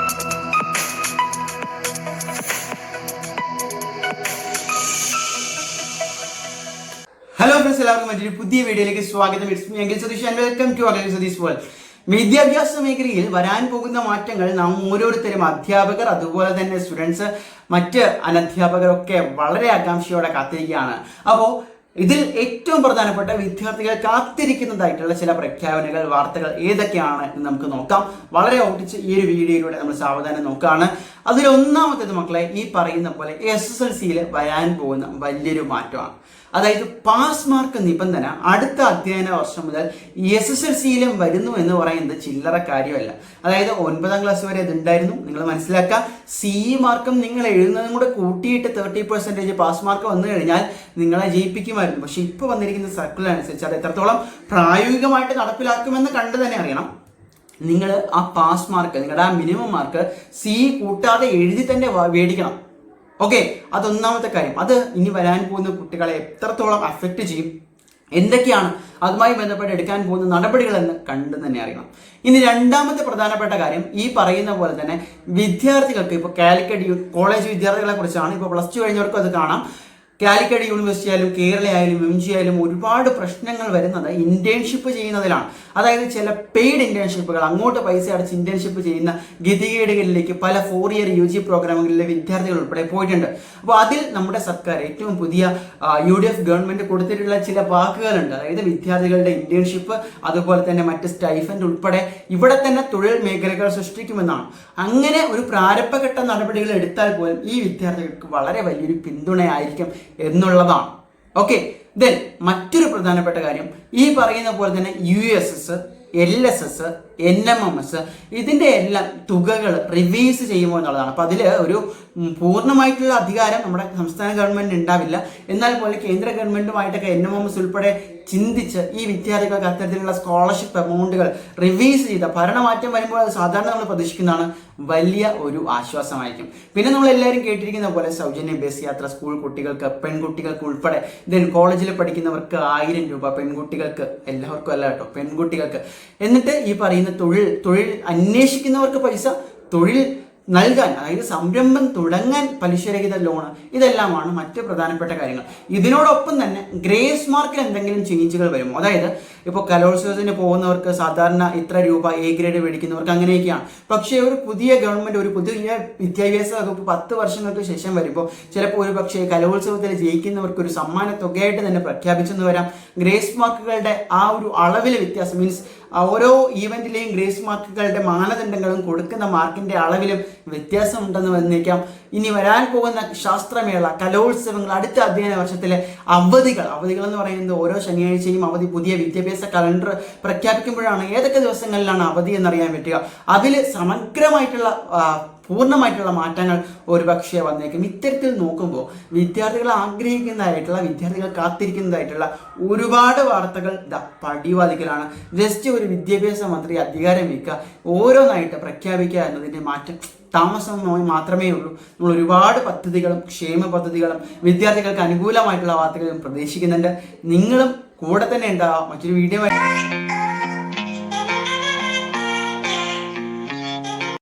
Hello friends, എല്ലാവർക്കും മറ്റൊരു പുതിയ വീഡിയോയിലേക്ക് സ്വാഗതം. It's me Akhil Satheesh and welcome to Akhil Satheesh world. വിദ്യാഭ്യാസ മേഖലയിൽ വരാൻ പോകുന്ന മാറ്റങ്ങൾ നാം ഓരോരുത്തരും അധ്യാപകർ, അതുപോലെ തന്നെ സ്റ്റുഡൻസ്, മറ്റ് അനധ്യാപകരൊക്കെ വളരെ ആകാംക്ഷയോടെ കാത്തിരിക്കുകയാണ്. അപ്പോൾ ഇതിൽ ഏറ്റവും പ്രധാനപ്പെട്ട വിദ്യാർത്ഥികൾ കാത്തിരിക്കുന്നതായിട്ടുള്ള ചില പ്രഖ്യാപനങ്ങൾ, വാർത്തകൾ ഏതൊക്കെയാണ് എന്ന് നമുക്ക് നോക്കാം. വളരെ ഓടിച്ച് ഈ ഒരു വീഡിയോയിലൂടെ നമ്മൾ സാവധാനം നോക്കുകയാണ്. അതിലൊന്നാമത്തേത് മക്കളെ, ഈ പറയുന്ന പോലെ SSLCയിൽ വരാൻ പോകുന്ന വലിയൊരു മാറ്റമാണ്. അതായത് പാസ് മാർക്ക് നിബന്ധന അടുത്ത അധ്യയന വർഷം മുതൽ SSLCയിലും വരുന്നു എന്ന് പറയുന്നത് ചില്ലറ കാര്യമല്ല. അതായത് 9ാം ക്ലാസ് വരെ ഇതുണ്ടായിരുന്നു. നിങ്ങൾ മനസ്സിലാക്കുക, CE മാർക്കും നിങ്ങൾ എഴുതുന്നതും കൂടെ കൂട്ടിയിട്ട് 30% പാസ് മാർക്ക് വന്നു കഴിഞ്ഞാൽ നിങ്ങളെ ജയിപ്പിക്കുമായിരുന്നു. പക്ഷെ ഇപ്പോൾ വന്നിരിക്കുന്ന സർക്കിൾ അനുസരിച്ച് അത് എത്രത്തോളം പ്രായോഗികമായിട്ട് നടപ്പിലാക്കുമെന്ന് കണ്ടു തന്നെ അറിയണം. നിങ്ങൾ ആ പാസ് മാർക്ക്, നിങ്ങളുടെ ആ മിനിമം മാർക്ക് CE കൂട്ടാതെ എഴുതി തന്നെ മേടിക്കണം. ഓക്കെ, അതൊന്നാമത്തെ കാര്യം. അത് ഇനി വരാൻ പോകുന്ന കുട്ടികളെ എത്രത്തോളം അഫക്റ്റ് ചെയ്യും, എന്തൊക്കെയാണ് അതുമായി ബന്ധപ്പെട്ട് എടുക്കാൻ പോകുന്ന നടപടികളെന്ന് കണ്ടു തന്നെ അറിയണം. ഇനി രണ്ടാമത്തെ പ്രധാനപ്പെട്ട കാര്യം, ഈ പറയുന്ന പോലെ തന്നെ വിദ്യാർത്ഥികൾക്ക് ഇപ്പോൾ കാലിക്കറ്റ് കോളേജ് വിദ്യാർത്ഥികളെ കുറിച്ചാണ്. ഇപ്പോൾ +2 കഴിഞ്ഞവർക്കും അത് കാണാം. കാലിക്കറ്റ് യൂണിവേഴ്സിറ്റി ആയാലും കേരള ആയാലും MG ആയാലും ഒരുപാട് പ്രശ്നങ്ങൾ വരുന്നത് ഇന്റേൺഷിപ്പ് ചെയ്യുന്നതിലാണ്. അതായത് ചില പെയ്ഡ് ഇന്റേൺഷിപ്പുകൾ, അങ്ങോട്ട് പൈസ അടച്ച് ഇന്റേൺഷിപ്പ് ചെയ്യുന്ന ഗതികേടുകളിലേക്ക് പല 4 ഇയർ UG പ്രോഗ്രാമുകളിലെ വിദ്യാർത്ഥികൾ ഉൾപ്പെടെ പോയിട്ടുണ്ട്. അപ്പോൾ അതിൽ നമ്മുടെ സർക്കാർ ഏറ്റവും പുതിയ UDF ഗവൺമെന്റ് കൊടുത്തിട്ടുള്ള ചില വാക്കുകളുണ്ട്. അതായത് വിദ്യാർത്ഥികളുടെ ഇന്റേൺഷിപ്പ്, അതുപോലെ തന്നെ മറ്റ് സ്റ്റൈഫൻഡ് ഉൾപ്പെടെ ഇവിടെ തന്നെ തൊഴിൽ മേഖലകൾ സൃഷ്ടിക്കുമെന്നാണ്. അങ്ങനെ ഒരു പ്രാരംഭഘട്ട നടപടികൾ എടുത്താൽ പോലും ഈ വിദ്യാർത്ഥികൾക്ക് വളരെ വലിയൊരു പിന്തുണയായിരിക്കും എന്നുള്ളതാണ്. ഓക്കെ, ദെൻ മറ്റൊരു പ്രധാനപ്പെട്ട കാര്യം, ഈ പറയുന്ന പോലെ തന്നെ USS, LSS, NMMS ഇതിൻ്റെ എല്ലാം തുകകൾ റിവൈസ് ചെയ്യുമോ എന്നുള്ളതാണ്. അപ്പോൾ അതിൽ ഒരു പൂർണ്ണമായിട്ടുള്ള അധികാരം നമ്മുടെ സംസ്ഥാന ഗവൺമെൻറ് ഉണ്ടാവില്ല. എന്നാൽ പോലെ കേന്ദ്ര ഗവൺമെൻറ്റുമായിട്ടൊക്കെ NMMS ഉൾപ്പെടെ ചിന്തിച്ച് ഈ വിദ്യാർത്ഥികൾക്ക് അത്തരത്തിലുള്ള സ്കോളർഷിപ്പ് എമൗണ്ടുകൾ റിവൈസ് ചെയ്ത ഭരണമാറ്റം വരുമ്പോൾ അത് സാധാരണ നമ്മൾ പ്രതീക്ഷിക്കുന്നതാണ്, വലിയ ഒരു ആശ്വാസമായിരിക്കും. പിന്നെ നമ്മൾ എല്ലാവരും കേട്ടിരിക്കുന്ന പോലെ സൗജന്യ ബസ് യാത്ര സ്കൂൾ കുട്ടികൾക്ക്, പെൺകുട്ടികൾക്ക് ഉൾപ്പെടെ, ദെൻ കോളേജിൽ പഠിക്കുന്നവർക്ക് 1000 രൂപ, പെൺകുട്ടികൾക്ക്, എല്ലാവർക്കും അല്ല കേട്ടോ, പെൺകുട്ടികൾക്ക്. എന്നിട്ട് ഈ പറയുന്ന തൊഴിൽ അന്വേഷിക്കുന്നവർക്ക് പൈസ, തൊഴിൽ നൽകാൻ, അതായത് സംരംഭം തുടങ്ങാൻ പലിശരഹിത ലോണ്, ഇതെല്ലാമാണ് മറ്റ് പ്രധാനപ്പെട്ട കാര്യങ്ങൾ. ഇതിനോടൊപ്പം തന്നെ ഗ്രേസ് മാർക്കിൽ എന്തെങ്കിലും ചേഞ്ചുകൾ വരുമോ? അതായത് ഇപ്പോൾ കലോത്സവത്തിന് പോകുന്നവർക്ക് സാധാരണ ഇത്ര രൂപ, A ഗ്രേഡ് മേടിക്കുന്നവർക്ക് അങ്ങനെയൊക്കെയാണ്. പക്ഷേ ഒരു പുതിയ ഗവൺമെന്റ്, ഒരു പുതിയ വിദ്യാഭ്യാസ വകുപ്പ് 10 വർഷങ്ങൾക്ക് ശേഷം വരുമ്പോൾ ചിലപ്പോൾ ഒരു പക്ഷേ കലോത്സവത്തിൽ ജയിക്കുന്നവർക്ക് ഒരു സമ്മാന തുകയായിട്ട് തന്നെ പ്രഖ്യാപിച്ചെന്ന് വരാം. ഗ്രേസ് മാർക്കുകളുടെ ആ ഒരു അളവിൽ വ്യത്യാസം, മീൻസ് ഓരോ ഈവന്റിലെയും ഗ്രേസ് മാർക്കുകളുടെ മാനദണ്ഡങ്ങളും കൊടുക്കുന്ന മാർക്കിന്റെ അളവിലും വ്യത്യാസം ഉണ്ടെന്ന് വന്നേക്കാം. ഇനി വരാൻ പോകുന്ന ശാസ്ത്രമേള, കലോത്സവങ്ങൾ, അടുത്ത അധ്യയന വർഷത്തിലെ അവധികൾ എന്ന് പറയുന്നത് ഓരോ ശനിയാഴ്ചയും അവധി, പുതിയ വിദ്യാഭ്യാസ കലണ്ടർ പ്രഖ്യാപിക്കുമ്പോഴാണ് ഏതൊക്കെ ദിവസങ്ങളിലാണ് അവധി എന്നറിയാൻ പറ്റുക. അതിൽ സമഗ്രമായിട്ടുള്ള പൂർണ്ണമായിട്ടുള്ള മാറ്റങ്ങൾ ഒരുപക്ഷെ വന്നേക്കും. ഇത്തരത്തിൽ നോക്കുമ്പോൾ വിദ്യാർത്ഥികൾ ആഗ്രഹിക്കുന്നതായിട്ടുള്ള, വിദ്യാർത്ഥികൾ കാത്തിരിക്കുന്നതായിട്ടുള്ള ഒരുപാട് വാർത്തകൾ പടിവാതിക്കലാണ്. ജസ്റ്റ് ഒരു വിദ്യാഭ്യാസ മന്ത്രി അധികാരം വയ്ക്കുക, ഓരോന്നായിട്ട് പ്രഖ്യാപിക്കുക എന്നതിൻ്റെ മാറ്റം താമസമായി മാത്രമേ ഉള്ളൂ. നമ്മൾ ഒരുപാട് പദ്ധതികളും ക്ഷേമ പദ്ധതികളും വിദ്യാർത്ഥികൾക്ക് അനുകൂലമായിട്ടുള്ള വാർത്തകളും പ്രതീക്ഷിക്കുന്നുണ്ട്. നിങ്ങളും കൂടെ തന്നെ ഉണ്ടാവാം. മറ്റൊരു വീഡിയോ